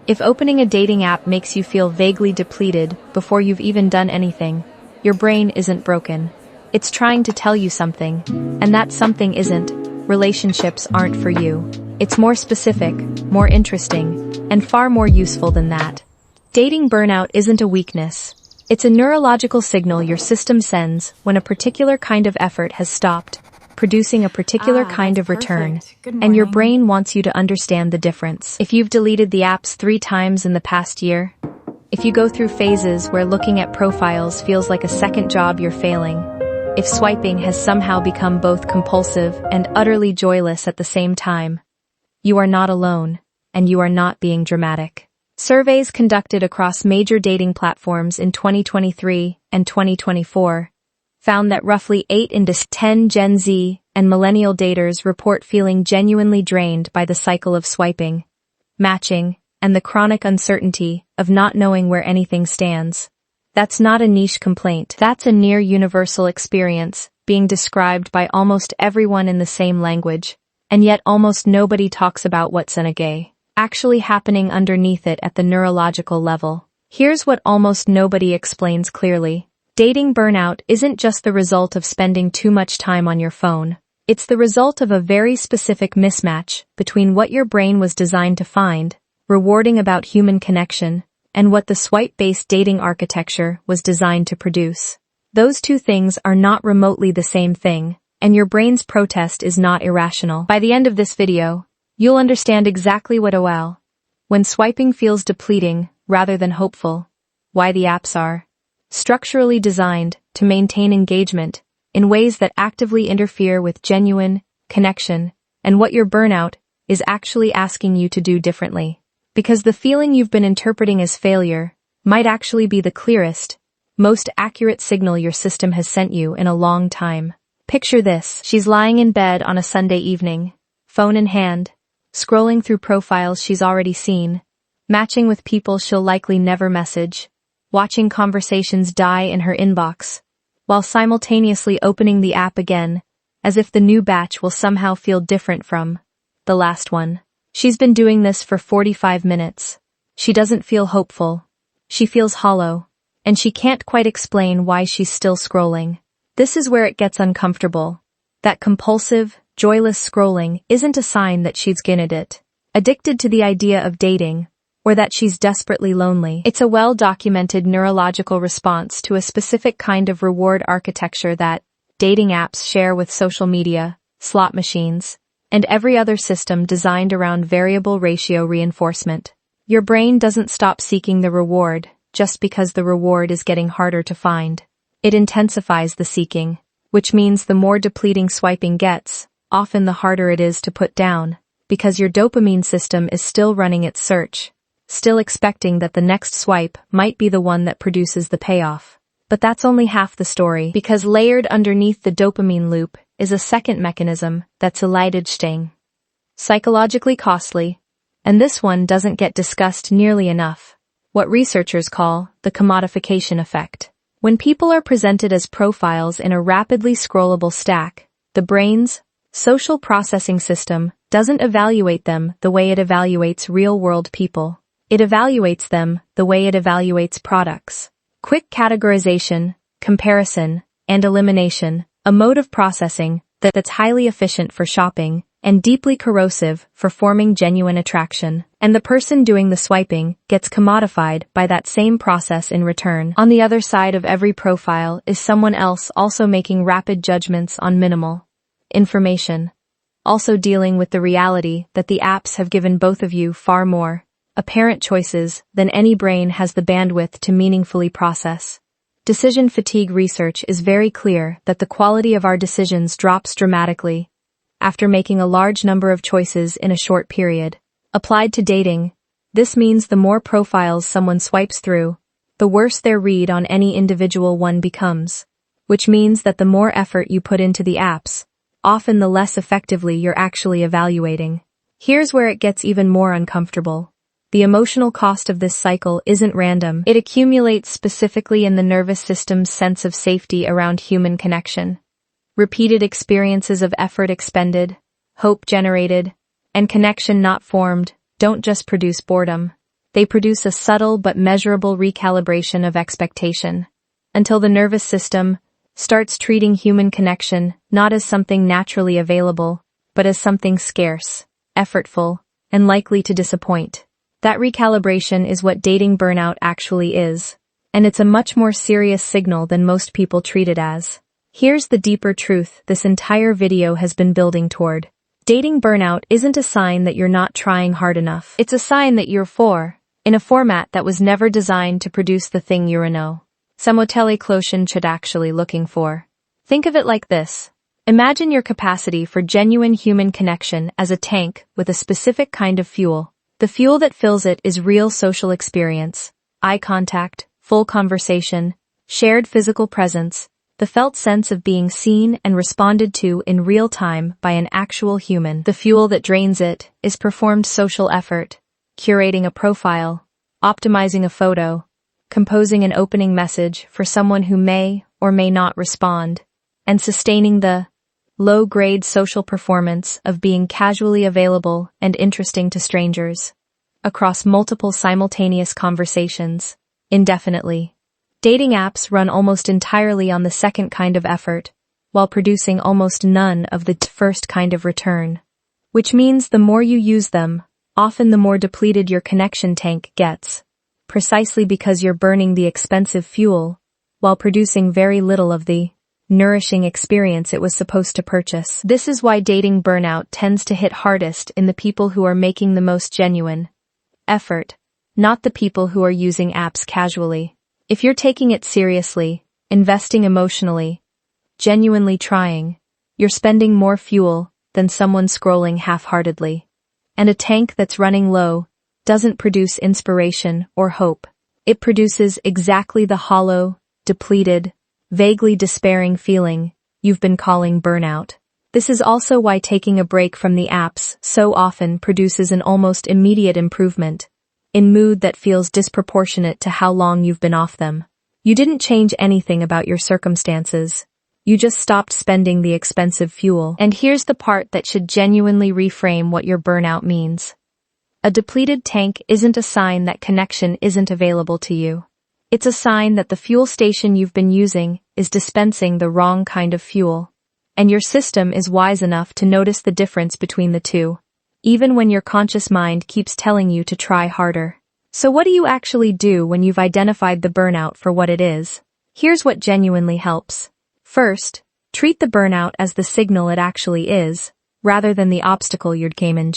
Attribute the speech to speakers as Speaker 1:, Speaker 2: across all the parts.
Speaker 1: If opening a dating app makes you feel vaguely depleted before you've even done anything, your brain isn't broken. It's trying to tell you something, and that something isn't, relationships aren't for you. It's more specific, more interesting, and far more useful than that. Dating burnout isn't a weakness. It's a neurological signal your system sends when a particular kind of effort has stopped, producing a particular kind of return, and your brain wants you to understand the difference. If you've deleted the apps 3 times in the past year, if you go through phases where looking at profiles feels like a second job you're failing, if swiping has somehow become both compulsive and utterly joyless at the same time, you are not alone, and you are not being dramatic. Surveys conducted across major dating platforms in 2023 and 2024 found that roughly 8 in 10 Gen Z and millennial daters report feeling genuinely drained by the cycle of swiping, matching, and the chronic uncertainty of not knowing where anything stands. That's not a niche complaint. That's a near universal experience being described by almost everyone in the same language, and yet almost nobody talks about what's actually happening underneath it at the neurological level. Here's what almost nobody explains clearly. Dating burnout isn't just the result of spending too much time on your phone. It's the result of a very specific mismatch between what your brain was designed to find, rewarding about human connection, and what the swipe-based dating architecture was designed to produce. Those two things are not remotely the same thing, and your brain's protest is not irrational. By the end of this video, you'll understand exactly what when swiping feels depleting rather than hopeful, why the apps are structurally designed to maintain engagement in ways that actively interfere with genuine connection, and what your burnout is actually asking you to do differently. Because the feeling you've been interpreting as failure might actually be the clearest, most accurate signal your system has sent you in a long time. Picture this. She's lying in bed on a Sunday evening, phone in hand, scrolling through profiles she's already seen, matching with people she'll likely never message, watching conversations die in her inbox, while simultaneously opening the app again, as if the new batch will somehow feel different from the last one. She's been doing this for 45 minutes. She doesn't feel hopeful. She feels hollow, and she can't quite explain why she's still scrolling. This is where it gets uncomfortable. That compulsive, joyless scrolling isn't a sign that she's addicted to the idea of dating, or that she's desperately lonely. It's a well-documented neurological response to a specific kind of reward architecture that dating apps share with social media, slot machines, and every other system designed around variable ratio reinforcement. Your brain doesn't stop seeking the reward just because the reward is getting harder to find. It intensifies the seeking, which means the more depleting swiping gets, often the harder it is to put down, because your dopamine system is still running its search, still expecting that the next swipe might be the one that produces the payoff. But that's only half the story, because layered underneath the dopamine loop is a second mechanism that's Leidensting, psychologically costly, and this one doesn't get discussed nearly enough. What researchers call the commodification effect. When people are presented as profiles in a rapidly scrollable stack, the brain's social processing system doesn't evaluate them the way it evaluates real-world people. It evaluates them the way it evaluates products. Quick categorization, comparison, and elimination, a mode of processing that's highly efficient for shopping and deeply corrosive for forming genuine attraction. And the person doing the swiping gets commodified by that same process in return. On the other side of every profile is someone else also making rapid judgments on minimal information, also dealing with the reality that the apps have given both of you far more apparent choices than any brain has the bandwidth to meaningfully process. Decision fatigue research is very clear that the quality of our decisions drops dramatically after making a large number of choices in a short period. Applied to dating, this means the more profiles someone swipes through, the worse their read on any individual one becomes, which means that the more effort you put into the apps, often the less effectively you're actually evaluating. Here's where it gets even more uncomfortable. The emotional cost of this cycle isn't random. It accumulates specifically in the nervous system's sense of safety around human connection. Repeated experiences of effort expended, hope generated, and connection not formed don't just produce boredom. They produce a subtle but measurable recalibration of expectation, until the nervous system starts treating human connection not as something naturally available, but as something scarce, effortful, and likely to disappoint. That recalibration is what dating burnout actually is, and it's a much more serious signal than most people treat it as. Here's the deeper truth this entire video has been building toward. Dating burnout isn't a sign that you're not trying hard enough. It's a sign that you're in a format that was never designed to produce the thing you're no. Samotele Clotion should actually looking for. Think of it like this. Imagine your capacity for genuine human connection as a tank with a specific kind of fuel. The fuel that fills it is real social experience, eye contact, full conversation, shared physical presence, the felt sense of being seen and responded to in real time by an actual human. The fuel that drains it is performed social effort, curating a profile, optimizing a photo, composing an opening message for someone who may or may not respond, and sustaining the low-grade social performance of being casually available and interesting to strangers, across multiple simultaneous conversations, indefinitely. Dating apps run almost entirely on the second kind of effort, while producing almost none of the first kind of return. Which means the more you use them, often the more depleted your connection tank gets, precisely because you're burning the expensive fuel, while producing very little of the nourishing experience it was supposed to purchase. This is why dating burnout tends to hit hardest in the people who are making the most genuine effort, not the people who are using apps casually. If you're taking it seriously, investing emotionally, genuinely trying, you're spending more fuel than someone scrolling half-heartedly. And a tank that's running low doesn't produce inspiration or hope. It produces exactly the hollow, depleted, vaguely despairing feeling you've been calling burnout. This is also why taking a break from the apps so often produces an almost immediate improvement in mood that feels disproportionate to how long you've been off them. You didn't change anything about your circumstances. You just stopped spending the expensive fuel. And here's the part that should genuinely reframe what your burnout means. A depleted tank isn't a sign that connection isn't available to you. It's a sign that the fuel station you've been using is dispensing the wrong kind of fuel. And your system is wise enough to notice the difference between the two, even when your conscious mind keeps telling you to try harder. So what do you actually do when you've identified the burnout for what it is? Here's what genuinely helps. First, treat the burnout as the signal it actually is, rather than the obstacle you'd came in.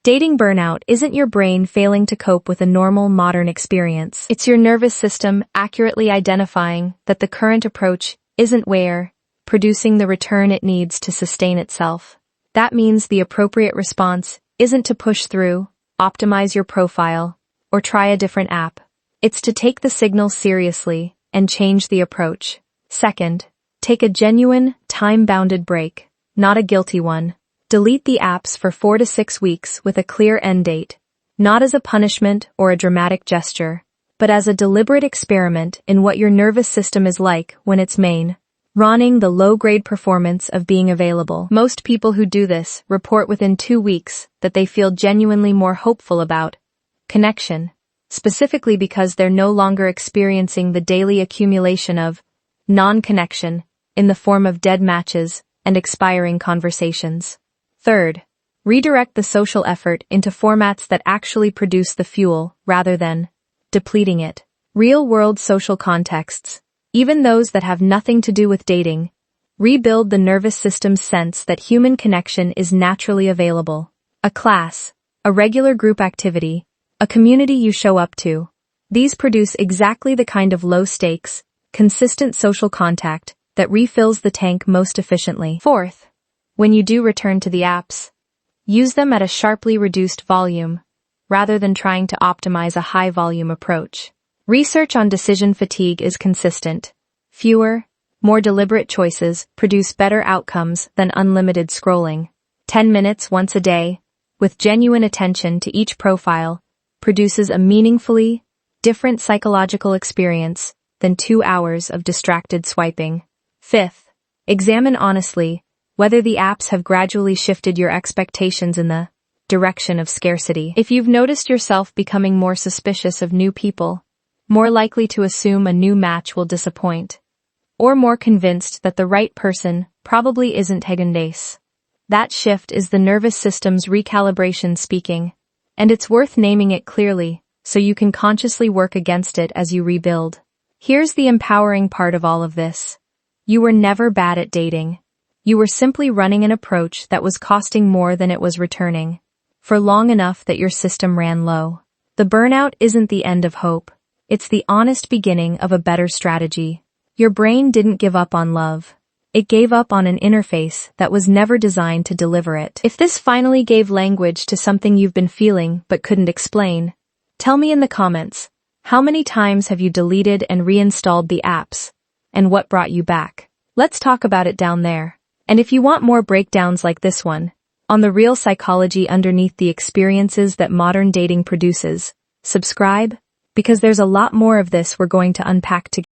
Speaker 1: Dating burnout isn't your brain failing to cope with a normal modern experience. It's your nervous system accurately identifying that the current approach isn't producing the return it needs to sustain itself. That means the appropriate response isn't to push through, optimize your profile, or try a different app. It's to take the signal seriously and change the approach. Second, take a genuine, time-bounded break, not a guilty one. Delete the apps for 4 to 6 weeks with a clear end date, not as a punishment or a dramatic gesture, but as a deliberate experiment in what your nervous system is like when it's running the low-grade performance of being available. Most people who do this report within 2 weeks that they feel genuinely more hopeful about connection, specifically because they're no longer experiencing the daily accumulation of non-connection in the form of dead matches and expiring conversations. Third, redirect the social effort into formats that actually produce the fuel rather than depleting it. Real-world social contexts, even those that have nothing to do with dating, rebuild the nervous system's sense that human connection is naturally available. A class, a regular group activity, a community you show up to. These produce exactly the kind of low-stakes, consistent social contact that refills the tank most efficiently. Fourth, when you do return to the apps, use them at a sharply reduced volume, rather than trying to optimize a high-volume approach. Research on decision fatigue is consistent. Fewer, more deliberate choices produce better outcomes than unlimited scrolling. 10 minutes once a day, with genuine attention to each profile, produces a meaningfully different psychological experience than 2 hours of distracted swiping. Fifth, examine honestly whether the apps have gradually shifted your expectations in the direction of scarcity. If you've noticed yourself becoming more suspicious of new people, more likely to assume a new match will disappoint, or more convinced that the right person probably isn't Hagendace, that shift is the nervous system's recalibration speaking, and it's worth naming it clearly so you can consciously work against it as you rebuild. Here's the empowering part of all of this. You were never bad at dating. You were simply running an approach that was costing more than it was returning, for long enough that your system ran low. The burnout isn't the end of hope. It's the honest beginning of a better strategy. Your brain didn't give up on love. It gave up on an interface that was never designed to deliver it. If this finally gave language to something you've been feeling but couldn't explain, tell me in the comments, how many times have you deleted and reinstalled the apps, and what brought you back? Let's talk about it down there. And if you want more breakdowns like this one, on the real psychology underneath the experiences that modern dating produces, subscribe, because there's a lot more of this we're going to unpack together.